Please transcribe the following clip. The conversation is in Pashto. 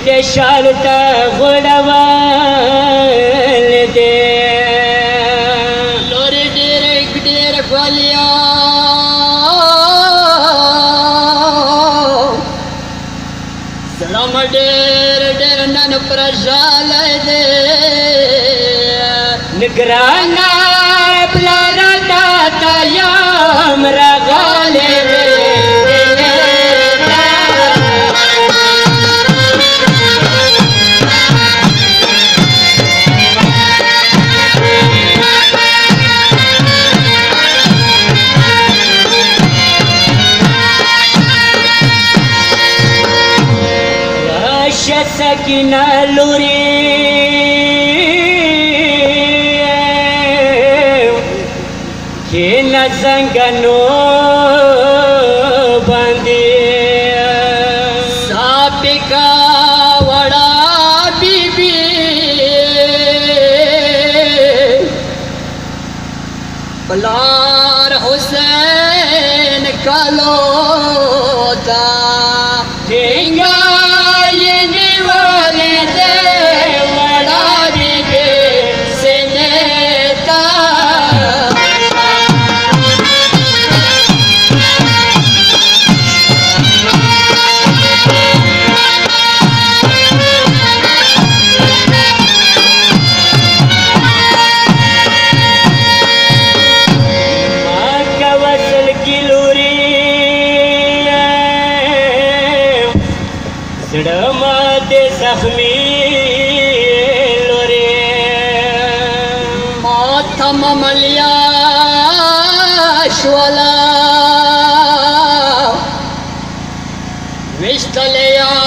دې شالته غوړول دې لورې ډېر ښکلیا زړه مې ډېر نن پرژالی دی نگرانا پلارا تاتا یم راغلی راشه سکینه لورې کینا زنګنو باندې ساپکا وړا بیبي پلار حسین کالو تا ټینګا یې نیولې ده وړا بیبي سینتا زړه ماته زخمي لورې ماته مملیا شولا وشتلیا